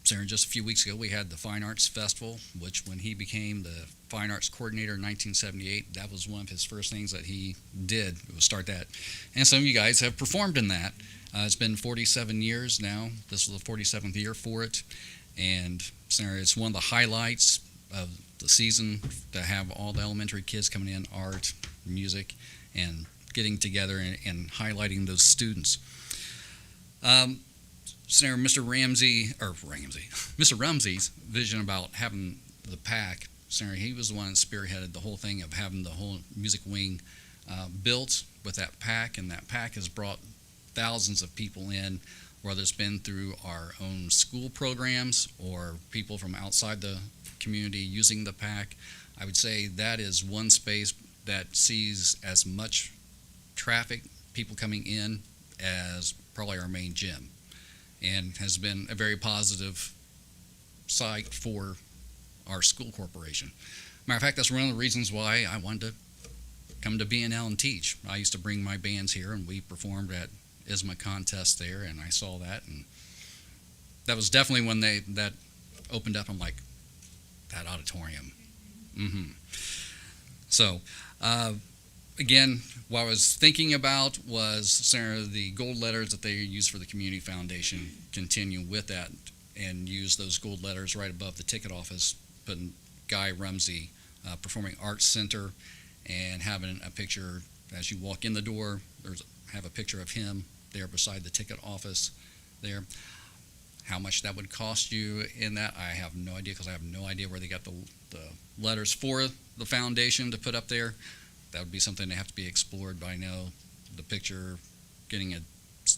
Sarah, just a few weeks ago, we had the Fine Arts Festival, which when he became the Fine Arts Coordinator in 1978, that was one of his first things that he did, was start that. And some of you guys have performed in that. It's been 47 years now. This was the 47th year for it. And Sarah, it's one of the highlights of the season to have all the elementary kids coming in, art, music, and getting together and highlighting those students. Sarah, Mr. Rumsey's vision about having the pack, Sarah, he was the one that spearheaded the whole thing of having the whole music wing built with that pack, and that pack has brought thousands of people in, whether it's been through our own school programs or people from outside the community using the pack. I would say that is one space that sees as much traffic, people coming in, as probably our main gym, and has been a very positive site for our school corporation. Matter of fact, that's one of the reasons why I wanted to come to BNL and teach. I used to bring my bands here, and we performed at ISMA contest there, and I saw that, and that was definitely when that opened up. I'm like, that auditorium. So, again, what I was thinking about was, Sarah, the gold letters that they use for the Community Foundation, continue with that and use those gold letters right above the ticket office, putting Guy Rumsey Performing Arts Center, and having a picture as you walk in the door. Have a picture of him there beside the ticket office there. How much that would cost you in that, I have no idea, because I have no idea where they got the letters for the foundation to put up there. That would be something that have to be explored, but I know the picture, getting a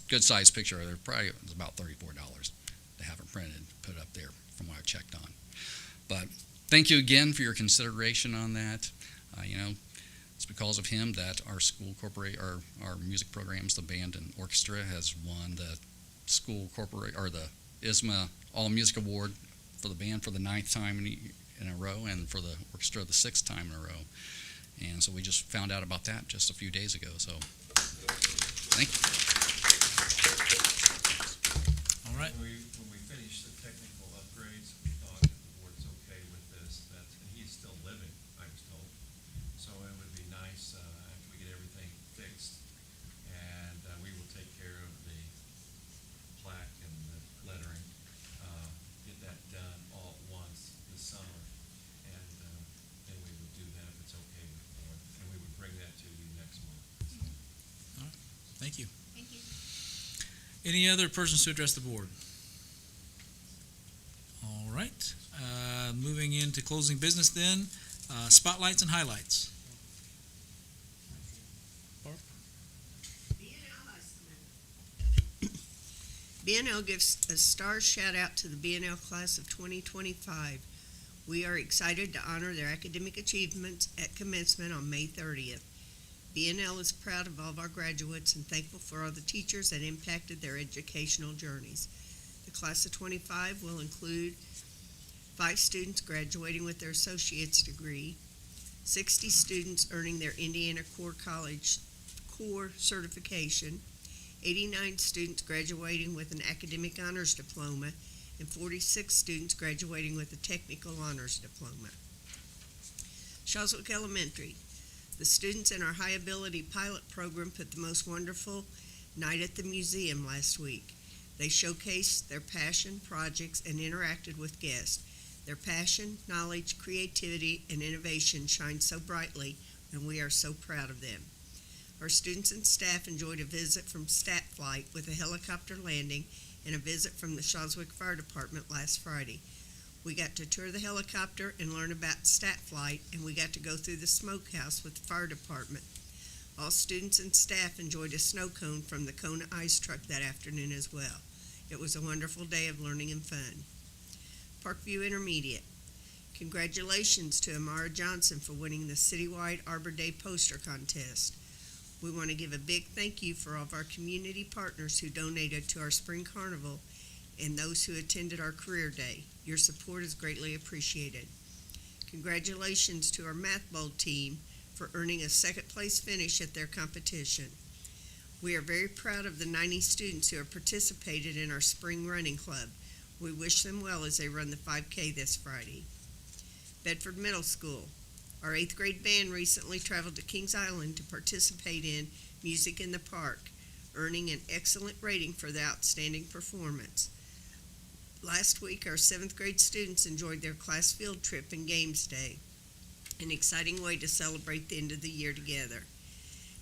good sized picture, there probably was about $34 to have it printed, put up there from what I checked on. But thank you again for your consideration on that. It's because of him that our school our music programs, the band and orchestra, has won the school the ISMA All Music Award for the band for the 9th time in a row, and for the orchestra the 6th time in a row. And so we just found out about that just a few days ago. So thank you. All right. When we finished the technical upgrades, we thought if the board's okay with this, and he's still living, I was told. So it would be nice after we get everything fixed, and we will take care of the plaque and the lettering, get that done all at once this summer, and then we would do that if it's okay with the board, and we would bring that to you next month. Thank you. Thank you. Any other persons to address the board? All right. Moving into closing business then. Spotlights and highlights. BNL gives a star shout out to the BNL class of 2025. We are excited to honor their academic achievements at commencement on May 30th. BNL is proud of all of our graduates and thankful for all the teachers that impacted their educational journeys. The class of 25 will include 5 students graduating with their associate's degree, 60 students earning their Indiana Core College Core certification, 89 students graduating with an academic honors diploma, and 46 students graduating with a technical honors diploma. Shawswick Elementary. The students in our High Ability Pilot Program put the most wonderful night at the museum last week. They showcased their passion, projects, and interacted with guests. Their passion, knowledge, creativity, and innovation shine so brightly, and we are so proud of them. Our students and staff enjoyed a visit from Stat Flight with a helicopter landing and a visit from the Shawswick Fire Department last Friday. We got to tour the helicopter and learn about Stat Flight, and we got to go through the smokehouse with the fire department. All students and staff enjoyed a snow cone from the Kona ice truck that afternoon as well. It was a wonderful day of learning and fun. Parkview Intermediate. Congratulations to Amara Johnson for winning the citywide Arbor Day poster contest. We want to give a big thank you for all of our community partners who donated to our spring carnival and those who attended our career day. Your support is greatly appreciated. Congratulations to our Math Bowl team for earning a second place finish at their competition. We are very proud of the 90 students who have participated in our spring running club. We wish them well as they run the 5K this Friday. Bedford Middle School. Our 8th grade band recently traveled to Kings Island to participate in Music in the Park, earning an excellent rating for the outstanding performance. Last week, our 7th grade students enjoyed their class field trip and games day, an exciting way to celebrate the end of the year together.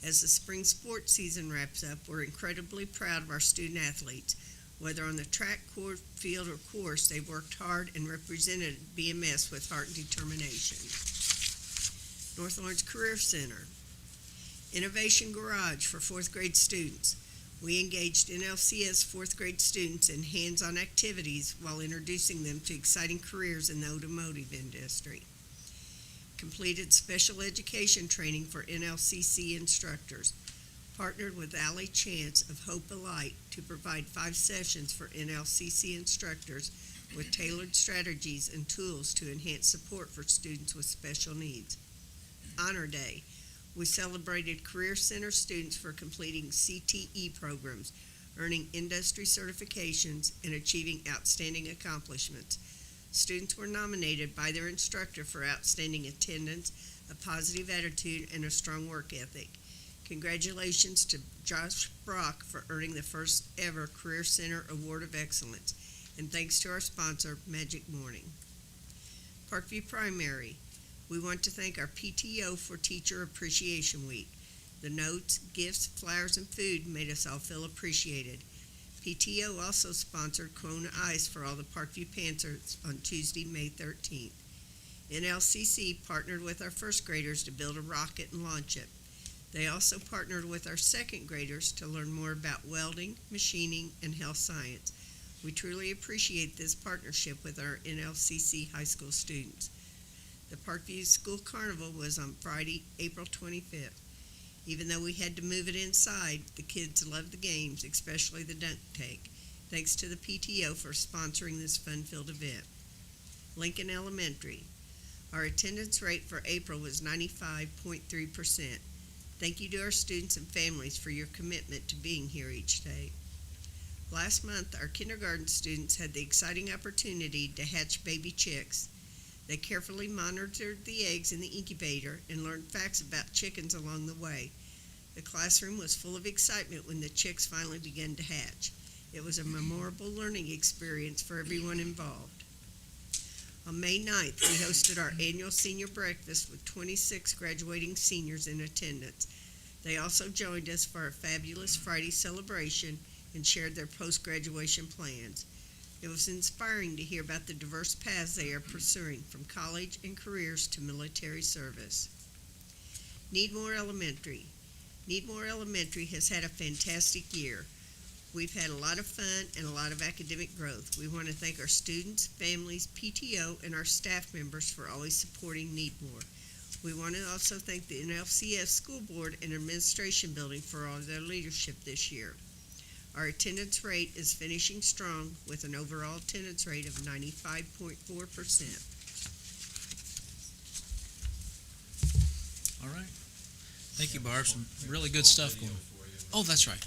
As the spring sports season wraps up, we're incredibly proud of our student athletes. Whether on the track, court, field, or course, they worked hard and represented BMS with heart and determination. North Lawrence Career Center. Innovation Garage for 4th grade students. We engaged NLCS 4th grade students in hands-on activities while introducing them to exciting careers in the automotive industry. Completed special education training for NLCC instructors. Partnered with Allie Chance of Hope Alight to provide 5 sessions for NLCC instructors with tailored strategies and tools to enhance support for students with special needs. Honor Day. We celebrated Career Center students for completing CTE programs, earning industry certifications, and achieving outstanding accomplishments. Students were nominated by their instructor for outstanding attendance, a positive attitude, and a strong work ethic. Congratulations to Josh Brock for earning the first ever Career Center Award of Excellence, and thanks to our sponsor, Magic Morning. Parkview Primary. We want to thank our PTO for Teacher Appreciation Week. The notes, gifts, flowers, and food made us all feel appreciated. PTO also sponsored Corona Ice for all the Parkview Panthers on Tuesday, May 13th. NLCC partnered with our first graders to build a rocket and launch it. They also partnered with our second graders to learn more about welding, machining, and health science. We truly appreciate this partnership with our NLCC high school students. The Parkview School Carnival was on Friday, April 25th. Even though we had to move it inside, the kids loved the games, especially the dunk tank. Thanks to the PTO for sponsoring this fun-filled event. Lincoln Elementary. Our attendance rate for April was 95.3%. Thank you to our students and families for your commitment to being here each day. Last month, our kindergarten students had the exciting opportunity to hatch baby chicks. They carefully monitored the eggs in the incubator and learned facts about chickens along the way. The classroom was full of excitement when the chicks finally began to hatch. It was a memorable learning experience for everyone involved. On May 9th, we hosted our annual senior breakfast with 26 graduating seniors in attendance. They also joined us for our fabulous Friday celebration and shared their post-graduation plans. It was inspiring to hear about the diverse paths they are pursuing, from college and careers to military service. Needmore Elementary. Needmore Elementary has had a fantastic year. We've had a lot of fun and a lot of academic growth. We want to thank our students, families, PTO, and our staff members for always supporting Needmore. We want to also thank the NLCS School Board and Administration Building for all their leadership this year. Our attendance rate is finishing strong with an overall attendance rate of 95.4%. All right. Thank you, Barb. Some really good stuff going on. Oh, that's right.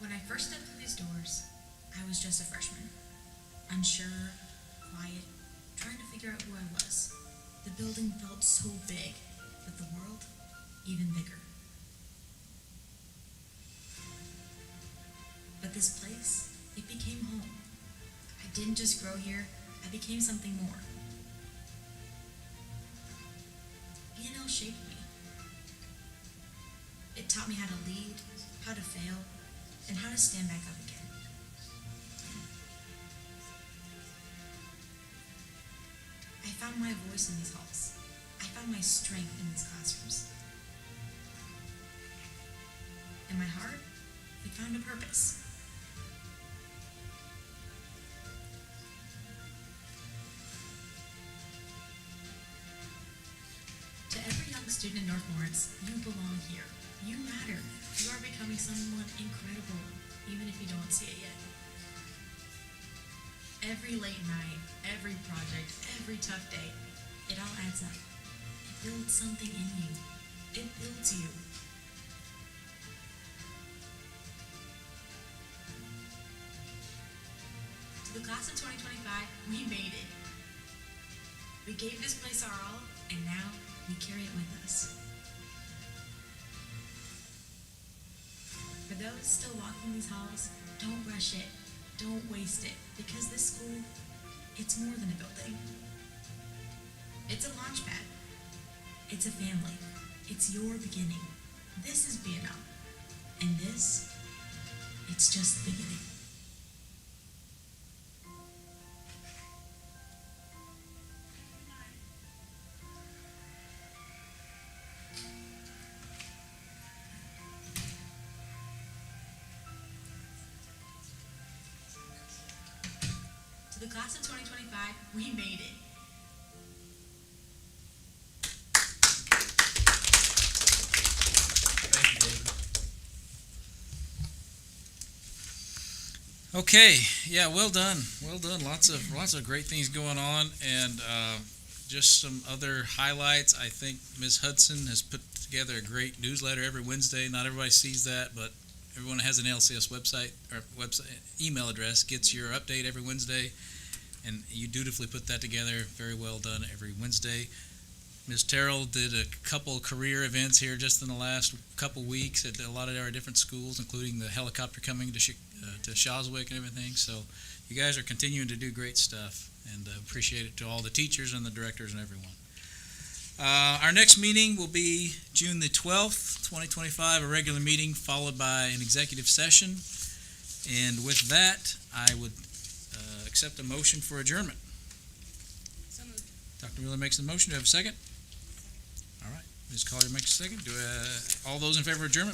When I first stepped through these doors, I was just a freshman. Unsure, quiet, trying to figure out who I was. The building felt so big, but the world even bigger. But this place, it became home. I didn't just grow here, I became something more. BNL shaped me. It taught me how to lead, how to fail, and how to stand back up again. I found my voice in these halls. I found my strength in these classrooms. And my heart, it found a purpose. To every young student in North Lawrence, you belong here. You matter. You are becoming someone incredible, even if you don't see it yet. Every late night, every project, every tough day, it all adds up. It builds something in you. It builds you. To the class of 2025, we made it. We gave this place our all, and now we carry it with us. For those still walking these halls, don't rush it. Don't waste it, because this school, it's more than a building. It's a launch pad. It's a family. It's your beginning. This is BNL. And this, it's just the beginning. class of 2025, we made it. Okay, yeah, well done, well done. Lots of great things going on, and just some other highlights. I think Ms. Hudson has put together a great newsletter every Wednesday. Not everybody sees that, but everyone that has an LCS website or email address gets your update every Wednesday, and you dutifully put that together. Very well done every Wednesday. Ms. Terrell did a couple career events here just in the last couple weeks at a lot of our different schools, including the helicopter coming to Shawswick and everything. So you guys are continuing to do great stuff, and appreciate it to all the teachers and the directors and everyone. Our next meeting will be June the 12th, 2025, a regular meeting followed by an executive session. And with that, I would accept a motion for adjournment. So moved. Dr. Miller makes the motion. Do I have a second? All right. Ms. Collier makes a second. All those in favor of adjournment?